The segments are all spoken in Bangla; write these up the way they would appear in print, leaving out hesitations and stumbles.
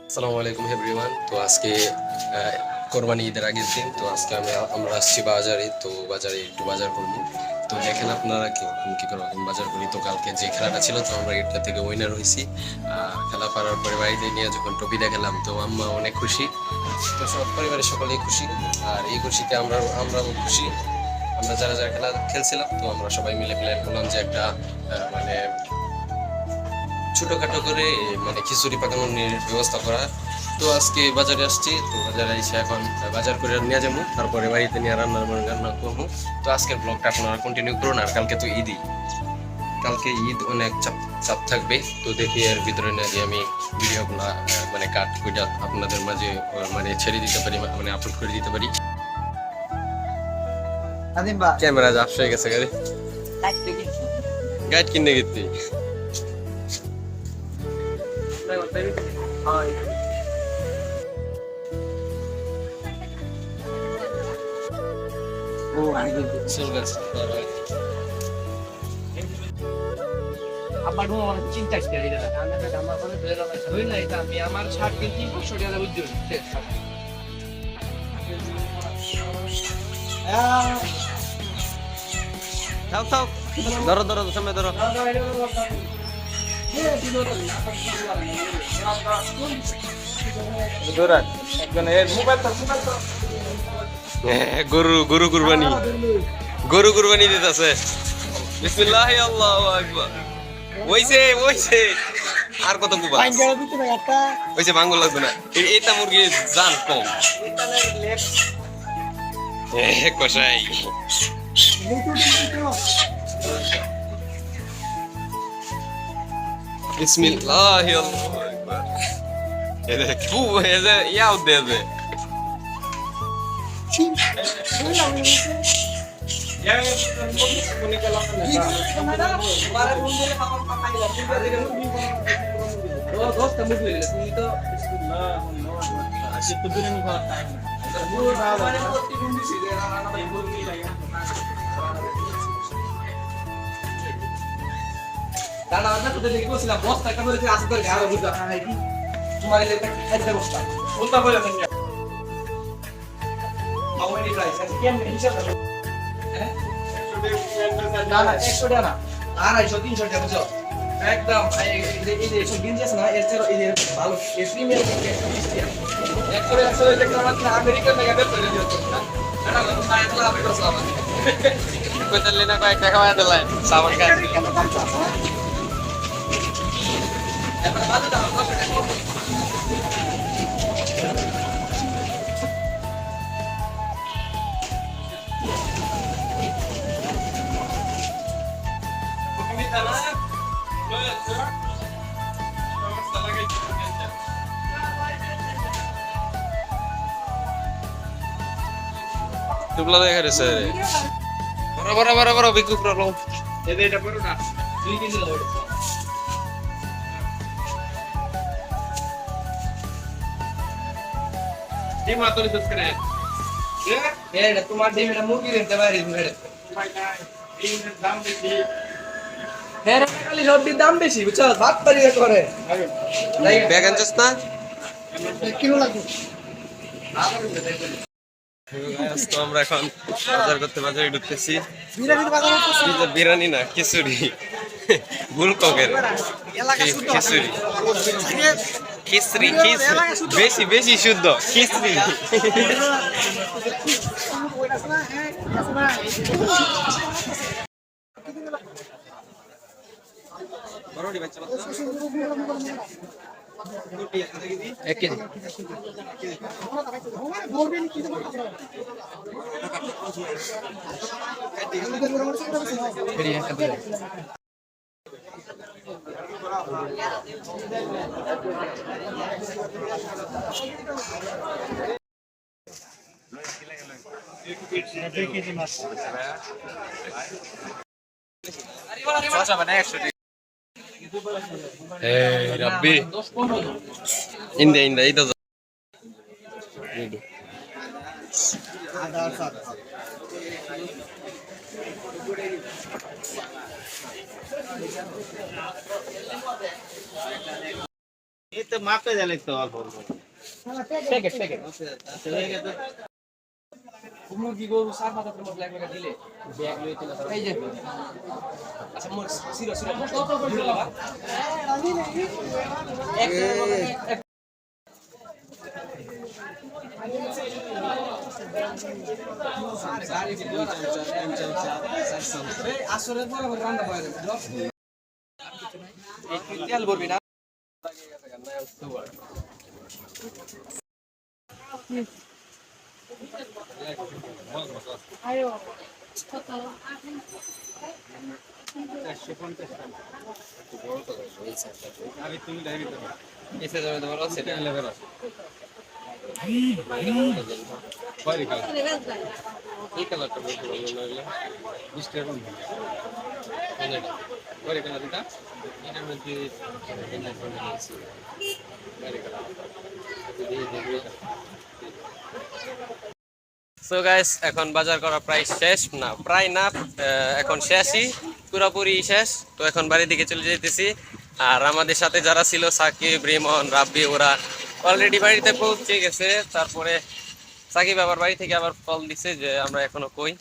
আসসালামু আলাইকুম এভরিওয়ান। তো আজকে কোরবানি ঈদের আগের দিন। তো আজকে আমরা আসছি বাজারে। তো বাজারে একটু বাজার করব। তো দেখেন আপনারা কি করে বাজার করি। তো কালকে যে খেলাটা ছিল, তো আমরা এটা থেকে উইনার হয়েছি। খেলা পারার পরে বাড়িতে নিয়ে যখন ট্রফি দেখালাম, তো আম্মা অনেক খুশি। তো সব পরিবারের সকলেই খুশি। আর এই খুশিতে আমরাও খুশি। আমরা যারা যারা খেলা খেলছিলাম, তো আমরা সবাই মিলে প্ল্যান করলাম যে একটা মানে ছোটখাটো করে মানে খিচুড়ি পাকানোর ব্যবস্থা করা। তো আজকে বাজারে আসছি। তো বাজারে এসে এখন বাজার করে নিয়ে যাবো, তারপরে বাড়িতে নিয়ে রান্না করবো। তো আজকের ব্লগটা আপনারা কন্টিনিউ করুন। আর কালকে তো ঈদই, কালকে ঈদ, অনেক চাপ চাপ থাকবে। তো দেখি এর ভিতরে না যে আমি ভিডিওগুলো মানে কাট কুইটা আপনাদের মাঝে মানে ছেড়ে দিতে পারি, মানে আপলোড করে দিতে পারি। ক্যামেরা জাফ হয়ে গেছে, গাড়ি গাইড কিনে গেছি। আমার চিন্তা আমি আমার ষাট কেজি 500 টাকা বুঝতে থাক থাক, ধরো ধরো, সামনে ধরো। গরু গরু কুরবানি, গরু কুরবানি দিতেছে। বিসমিল্লাহ, আল্লাহু আকবার। ওইছে ওইছে, আর কত কুবা ওইছে, ভাঙ্গ লাগবে না। এটা মুরগি জান কম কষাই। বিসমিল্লাহ, আল্লাহু আকবার। এদের কু এদের ইয়াও দেবে। বস্তা কাপড় আসতে ঘাড় বুঝা তোমার খাইতে বস্তা কোনটা বলে how many price and কেমন হিসাব হ্যাঁ না না 100 টাকা না 250 300 টাকা বুঝো একদম এই যে সব গিনজেস না এর চেয়ে এই যে ভালো এই প্রিমিয়াম থেকে 120 টাকা 100 টাকা মাত্র আমেরিকান টাকা বের করে দিও না না না সাইড লাভ এটা সাবান কইতে লেনা কয়েক টাকা বাদ দিলেন সাবান কাজ এটা বাদ দাও টুকলা দেখা রে স্যার, বড় বড় বড় বড় বিকু প্রবলেম। এটা বড় না 2 কেজি দাও এই মাত্র দিস করে এটা তোমার ডিম এটা মুরগি দিতে পারি মেরে ডিমের দাম বেশি হ্যাঁ খালি সবজির দাম বেশি বুঝছো ভাত পারি করে বেগান চাস না কিলো লাগবে। তো আমরা এখন বাজার করতে বাজারে ঢুকতেছি। বিরিয়ানি না, খিচুড়ি, গুলককের খিচুড়ি, খিচড়ি বেশি বেশি শুদ্ধ খিচড়ি। এক KG Rabbi. Indah indah itu. এই তো মাপে দিলে তো অল্প অল্প প্যাকেট প্যাকেট মুরগি গরু সার মাথা মশলা এক টাকা দিলে ব্যাগ লয়ে চলে যাবে এই যে আচ্ছা মোর সিরো সিরো কত করে লাগা এক আসরের পর রান্না করে দেব এই তেল ভরবি না আয়ো কত এসে যাবে তোমার সেটা লেভেল আছে এই কালারটা বেশি ভালো লাগলো 20 টাকা কম কোনটা কোরে কালার এটা এটার মধ্যে এটা কোন আছে কোরে কালার সো গাইস এখন বাজার করা প্রায় শেষ না প্রায় না এখন শেষই পুরোপুরি শেষ তো এখন বাড়ির দিকে চলে যেতেছি আর আমাদের সাথে যারা ছিল সাকিব রিমন রাব্বি ওরা অলরেডি বাড়িতে পৌঁছে গেছে তারপরে সাকিব আবার বাড়ি থেকে আবার কল দিছে যে আমরা এখনো কই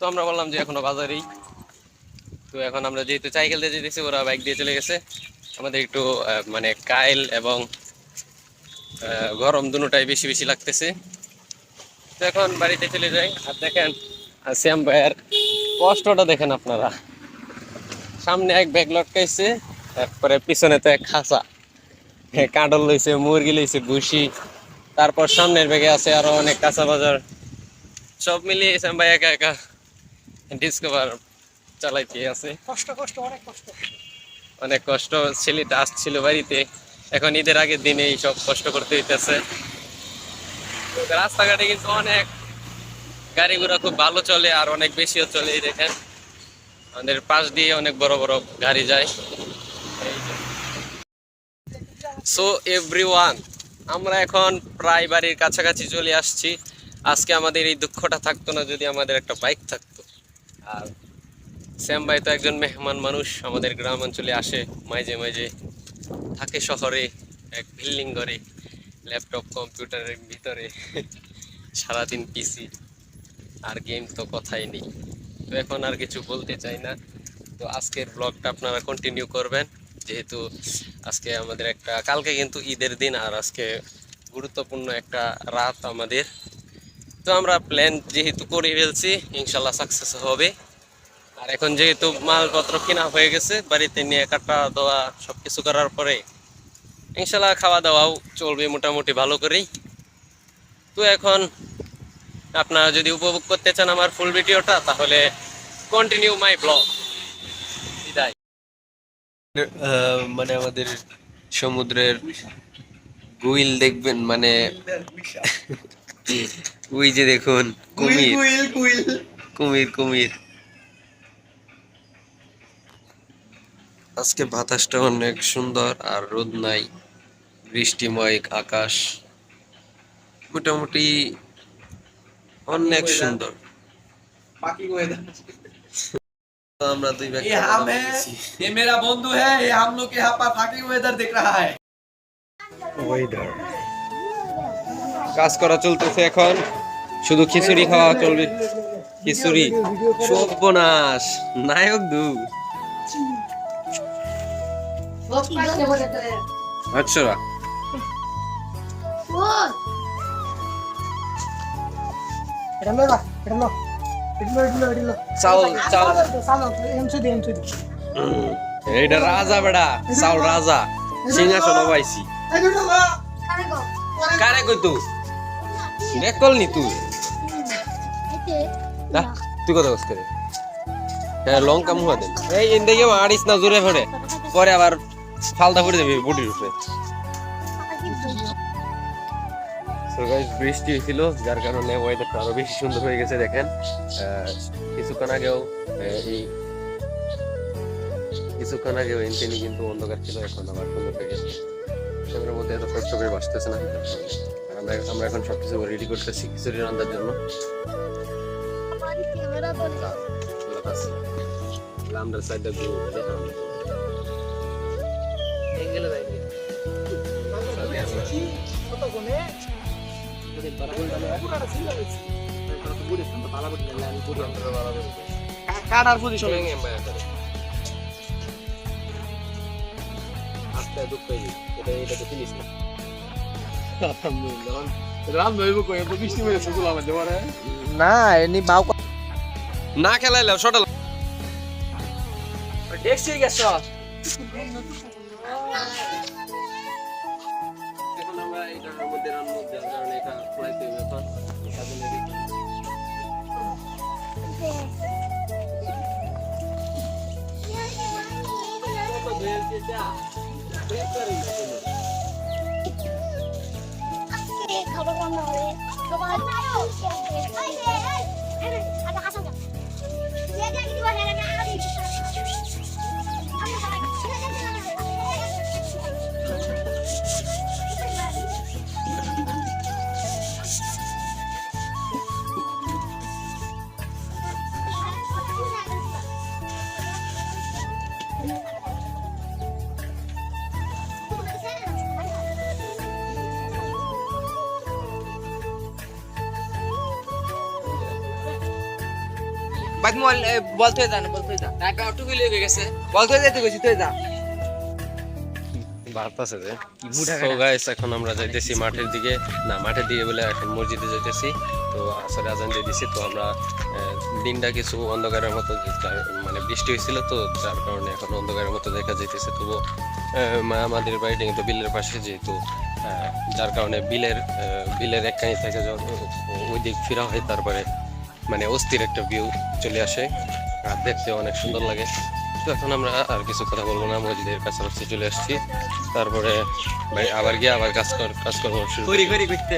তো আমরা বললাম যে এখনো বাজারেই তো এখন আমরা যেহেতু সাইকেল দিয়ে যেতেছি ওরা বাইক দিয়ে চলে গেছে আমাদের একটু মানে কাইল এবং গরম দুটোটাই বেশি বেশি লাগতেছে তো এখন বাড়িতে চলে যাই আর দেখেন শ্যাম ভাইয়ের কষ্টটা দেখেন আপনারা সামনে এক ব্যাগ লটকাইছে তারপরে পিছনে তো এক খাঁচা কাঁডল লইছে মুরগি লইছে ভুসি তারপর সামনের ব্যাগে আছে আরো অনেক কাঁচা বাজার সব মিলিয়ে শ্যাম ভাই একা একা ডিসকভার চালাইতে আছে কষ্ট কষ্ট অনেক কষ্ট অনেক কষ্ট ছেলেটা আসছিল বাড়িতে এখন ঈদের আগের দিনে এই সব কষ্ট করতে হইতেছে রাস্তাঘাটে কিন্তু অনেক গাড়ি ঘোড়া খুব ভালো চলে আর অনেক বেশিও চলে এই দেখেন আমাদের পাশ দিয়ে অনেক বড় বড় গাড়ি যায় সো এভরিওয়ান আমরা এখন প্রায় বাড়ির কাছাকাছি চলে আসছি আজকে আমাদের এই দুঃখটা থাকতো না যদি আমাদের একটা বাইক থাকতো আর শ্যাম ভাই তো একজন মেহমান মানুষ আমাদের গ্রাম অঞ্চলে আসে মাঝে মাঝে থাকে শহরে এক বিল্ডিং করে ল্যাপটপ কম্পিউটারের ভিতরে সারাদিন পিসি আর গেম তো কথাই নেই তো এখন আর কিছু বলতে চাই না তো আজকের ব্লগটা আপনারা কন্টিনিউ করবেন যেহেতু আজকে আমাদের একটা কালকে কিন্তু ঈদের দিন আর আজকে গুরুত্বপূর্ণ একটা রাত আমাদের তো আমরা প্ল্যান যেহেতু করে ফেলছি ইনশাল্লাহ সাকসেস হবে আর এখন যেহেতু মালপত্র কেনা হয়ে গেছে বাড়িতে নিয়ে কাটা দেওয়া সব কিছু করার পরে ইনশাল্লাহ খাওয়া দাওয়াও চলবে মোটামুটি ভালো করেই তো এখন আপনারা যদি উপভোগ করতে চান আমার ফুল ভিডিওটা তাহলে কন্টিনিউ মাই ব্লগ বিদায় মানে আমাদের সমুদ্রের গুইল দেখবেন মানে ওই যে দেখুন কুমির কুমির কুমির আজকে বাতাসটা অনেক সুন্দর আর রোদ নাই বৃষ্টিময় আকাশ মোটামুটি অনেক সুন্দর আমরা দুই ये हम है ये मेरा बंधु है ये हम लोग के यहाँ पर फाकी वेदर दिख रहा है ওয়েদার কাজ করা চলতেছে এখন শুধু খিচুড়ি খাওয়া চলবে খিচুড়ি সর্বনাশ নায়ক দু আচ্ছা চাল চাল এইটা রাজা বেড়া চাল রাজা সিংহাসন পাইছি কারে কই তুই দেখল নি তুই তুই কথা বস করে হ্যাঁ লঙ্কা মুহা দেন এই এদিকে মারিস না জোরে ফেরে পরে আবার ফালতা করে দেবে বডির উপরে সো গাইস বৃষ্টি হয়েছিল যার কারণে ওয়েদারটা আরো বেশি সুন্দর হয়ে গেছে দেখেন কিছুক্ষণ আগেও ইন্টেনি কিন্তু অন্ধকার ছিল এখন আবার সুন্দর হয়ে গেছে ক্যামেরার মধ্যে এত কষ্ট করে বাসতেছে না আমরা এখন সবকিছু রেডি করতেছি খিচুড়ি রান্নার জন্য আমরা সাইডে কত কোনে কাটার পজিশন আস্তে দুঃখ পাই এটা তো ফিনিশ না রাম নইব কই এত বৃষ্টি হয়েছে গুলো আমাদের মারে না এনি বাউ না খেলাইলাম শটল দেখছি গেছ এখন আমরা এটার মধ্যে রান মধ্যে কারণ এটা ফ্লাইতে ব্যাপার কাজে লেগে বাদ বল তুই যা না বল তুই যা একটা অটো গিলে হয়ে গেছে বল তুই যেতে কইছি তুই যা বার্তাছে যে সো গাইস এখন আমরা যাইতেছি মাঠের দিকে না মাঠের দিকে বলে এখন মসজিদে যাইতেছি তো আসলে আজান দিয়ে দিছি তো আমরা দিনটা কিছু অন্ধকারের মতো মানে বৃষ্টি হয়েছিল তো যার কারণে এখন অন্ধকারের মতো দেখা যাইতেছে তবু আমাদের বাড়িটা কিন্তু বিলের পাশে যেহেতু যার কারণে বিলের একখানি থেকে যখন ওই দিক ফেরা হয় তারপরে মানে অস্থির একটা ভিউ চলে আসে আর দেখতে অনেক সুন্দর লাগে তো এখন আমরা আর কিছু কথা বলবো না মসজিদের কাছাকাছি চলে আসছি তারপরে আবার গিয়ে আবার কাজকর্ম শুরু করি করতে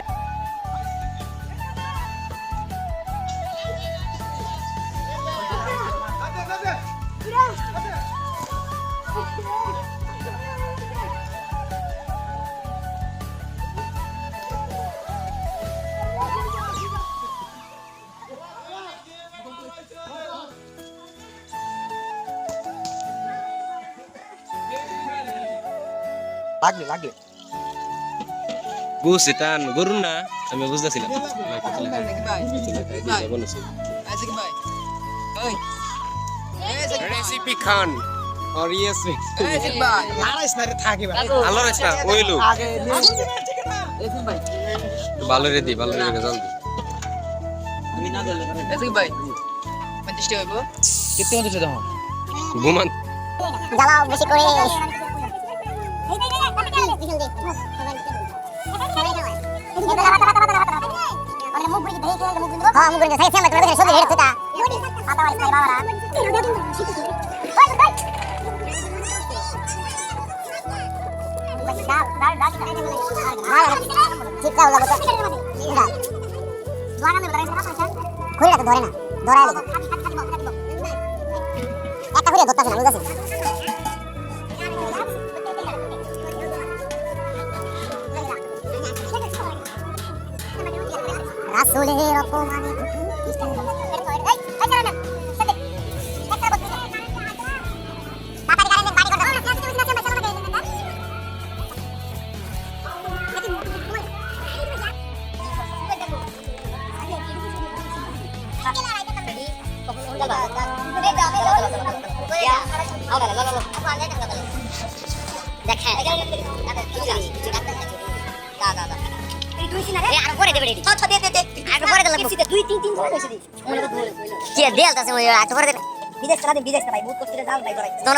লাগলে বুঝছি টান গরুন না আমি বুঝতেছিলাম রেসিপি খান আর ইয়েস আল্লাহ রাস্তা ওই লোক ভালো রে দি ভালো রে জান ঘুমান জ্বালাও বেশি করে ধরে না ধরা একটা করে ধরতে না বুঝাছি রাসূলের অপমানে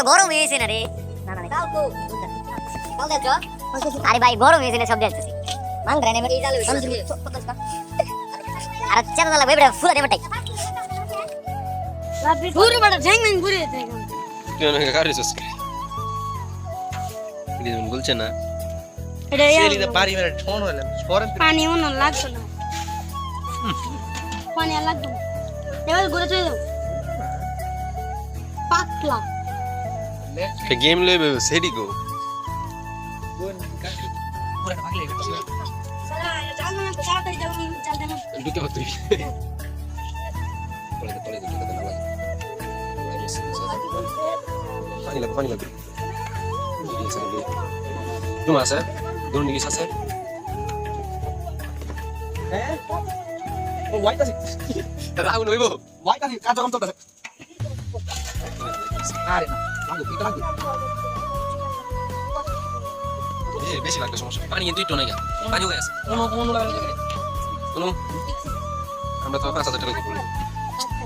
গরম হয়েছে না রে আরে ভাই গরম হয়েছে সব দেখতেছি আর চালা লাগবে ফুলা দেবটাই ঘুরে বড় ঝ্যাং ম্যাং ঘুরে তুই অনেক কারিস দিন বলছে না এটা সেলিতে বাড়ি মেরে ঠোন হইলাম ফরেন পানি মনে লাগতো না পানি আর লাগতো না এবার ঘুরে চলে যাও পাতলা গেম লইবে সেডি গো পুরো ভাগলে গেছে সালা জানো না তাড়াতাড়ি যাও চলতে না দুটো হতে পানি লাগে তুমি আছে দুটো নিগিস আছে হ্যাঁ ও হোয়াইট আছে আগুন হইব হোয়াইট আছে কাজ কম চলতেছে আরে না লাগো এটা লাগো বেশি লাগবে সমস্যা পানি কিন্তু একটু নাই পানি হয়ে গেছে কোন লাগা কোনো আমরা তো 5000 টাকা দিয়ে করলাম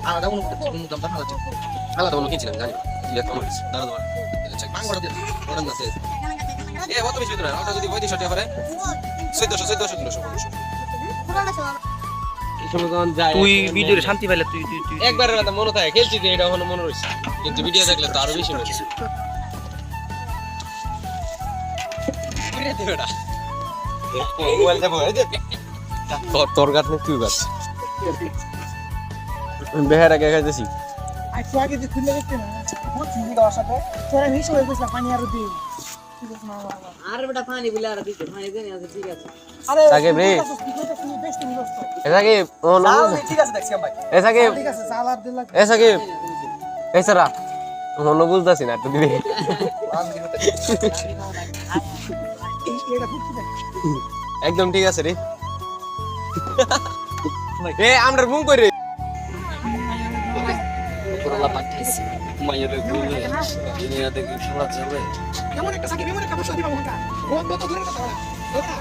আলাদা কোন দাম দাম আছে আলাদা কোনো কিনছিলাম জানি না ইয়া কম দাঁড়া দাঁড়া চেক মাংগড়া দিয়ে ওরম না শেষ এ অত বেশি না ওটা যদি 3500 টাকা পারে 1400 কিলো তুই ভিডিওতে শান্তি পাইলে তুই একবারের কথা মনে থাকে খেলছি যে এটা এখনো মনে রয়েছে কিন্তু ভিডিও দেখলে তো আরো বেশি মনে রয়েছে তোর গাছ নেই তুই গাছ বেহার আগে খাইতেছি আচ্ছা আগে যে খুলে গেছে না বহুত চিনি দেওয়ার সাথে তোরা মিশ হয়ে গেছে পানি আর দিই আর বেটা পানি বলে আর দিতে পানি দেন আছে ঠিক আছে আরে আগে রে। বেস্ট মিলস তো এসা কি ও না ঠিক আছে দেখছি ভাই এসা কি ঠিক আছে চাল আর দিলা এসা কি এসরা মনে বুঝতাছি না একটু দিদি এটা ফুটছে না একদম ঠিক আছে রে এ আমরা মুং করে করলা পাঠাইছি মায়ের গুলো দুনিয়া থেকে সরা যাবে কেমন একটা সাকি কেমন একটা বসে দিবা ওটা বন্ধ তো দূরে কথা ওটা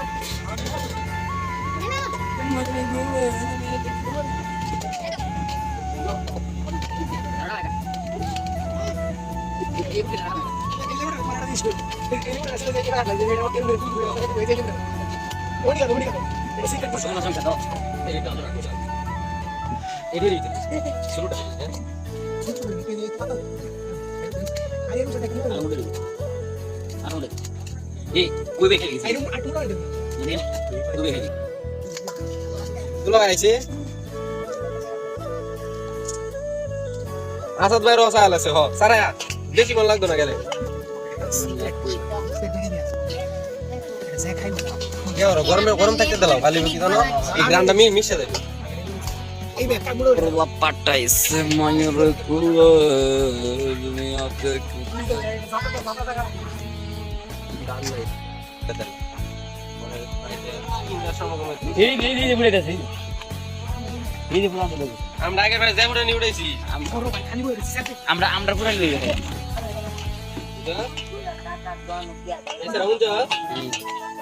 এই কই বেখে গেছে কই বেখে গুলো আইছে আসাদ ভাই রসা আলাছে হ সারা বেশি কোন লাগতো না গেলে গরম থাকতে দিলাম খালি কি জানো এই গ্রামটা মিশে দেবে করলা পাঠাইছে মায়ের গুলো দুনিয়া থেকে আমরা আগের বারে যাই নিয়ে উড়াইছি আমরা পুরা লই গেছে এসে রাউন্ড যা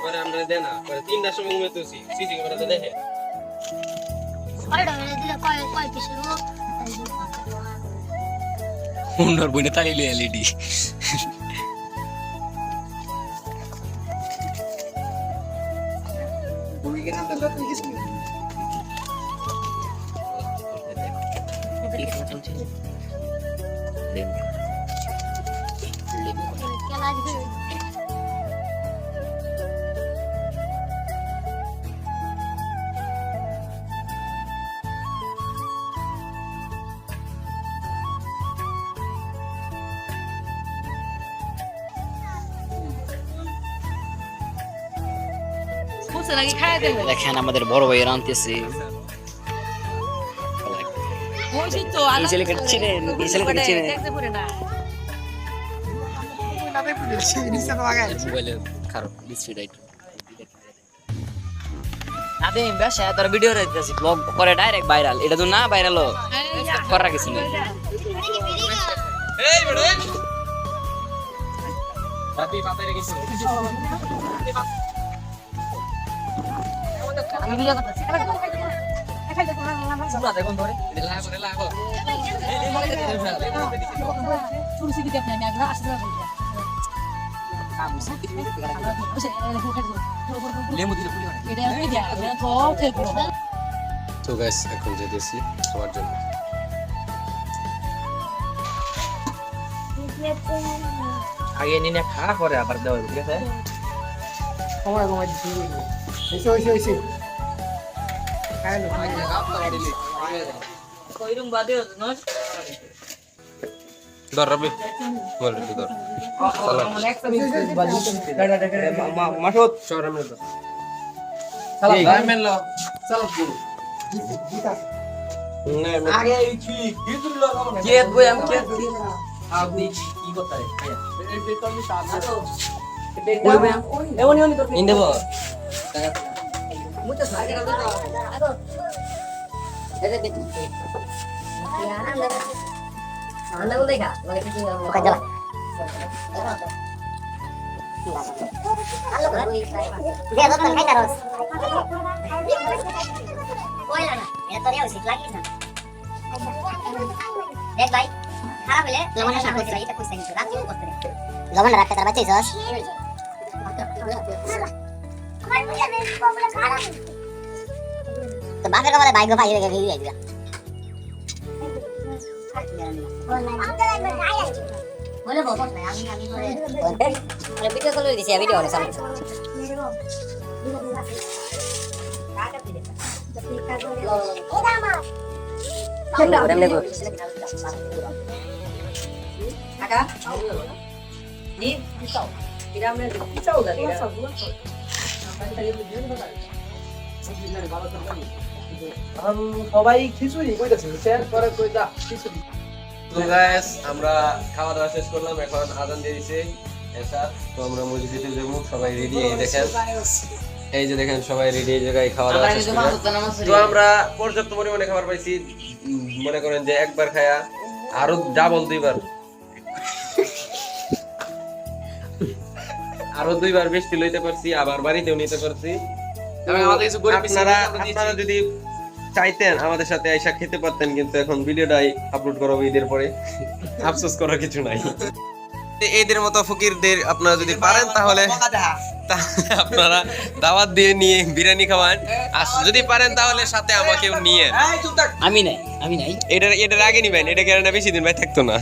পরে আমরা দেনা পরে 3টার সময় ঘুমাইতেছি সিসি ক্যামেরাতে দেখে কয় পিসের হুন্ডার বইনে তাইলে এলইডি খেলা আসবে দেখেন আমাদের বড় ভাই রান্তেছে এই ছেলেকে চিনেন এই ছেলেকে চিনেন মোবাইলে খারাপ ডিসপ্লে রাইট নাদিম বেশ তোর ভিডিও রাইতেছি ব্লগ করে ডাইরেক্ট ভাইরাল এটা তো না ভাইরাল করার কিছু নেই এই বড় রাতি পাতায় রেখেছি আমি ভিডিও করতেছি পুরা দেখুন ধরে লাগো শুনছি কি আপনি আমি আগে আসতে লেমু দিলে পুরি হয় এটা মিডিয়া তো ঠিক তো গাইস এখন যেতেছি খাওয়ার জন্য আগে নিনে খা পরে আবার দাও ঠিক আছে সময় কমাই দিছি হইছে খাইলো কইরুম বাদে না ধর রবি বল একটু ধর মাসুদ শহরে মেল ধর সালাম ভাই মেল সালাম না আগে কি দিল না কে বই আমি কে আপনি কি করতে ইন দেব Bukan jalan. Dia tuh kan terus. Koi lah na. Ya tuh dia usik lagi na. Dek baik. Harap boleh. Lawan nak aku lagi tak kusen itu. Lagi aku kusen. Lawan nak kita baca isos. Terbangker kemana baik gue pakai kayak gitu ya. Boleh bawa na. Kalau video kalau di share video ni sama. Kakak? Di pisau. Tidak ambil pisau tadi kan? সবাই খিচুড়ি কইতাছে শেয়ার করে কইতা খিচুড়ি তো গাইস আমরা খাওয়া দাওয়া শেষ করলাম, এখন আজান দিয়ে দিছে এসার। তো আমরা মসজিদে যাবো, সবাই রেডি। এই দেখেন, এই যে দেখেন সবাই রেডি, এই জায়গায় খাওয়া দাওয়া শেষ করলাম। তো আমরা পর্যাপ্ত পরিমাণে খাবার পাইছি, মনে করেন যে একবার খায়া আরো ডাবল দুইবার, আরো দুইবার বেশি লইতে পারছি, আবার বাড়িতেও নিতে পারছি। আপনারা যদি চাইতেন আমাদের সাথে আইসা খেতে পারতেন, কিন্তু এখন ভিডিওটাই আপলোড করাবো ঈদের পরে, আফসোস করার কিছু নাই। এদের মতো ফকিরদের আপনারা যদি পারেন তাহলে আপনারা দাওয়াত দিয়ে নিয়ে বিরিয়ানি খাওয়ান, আর যদি পারেন তাহলে সাথে আমাকেও নিয়ে। আমি নাই। এটার আগে নিবেন, এটা কেন বেশি দিন ভাই থাকতো না।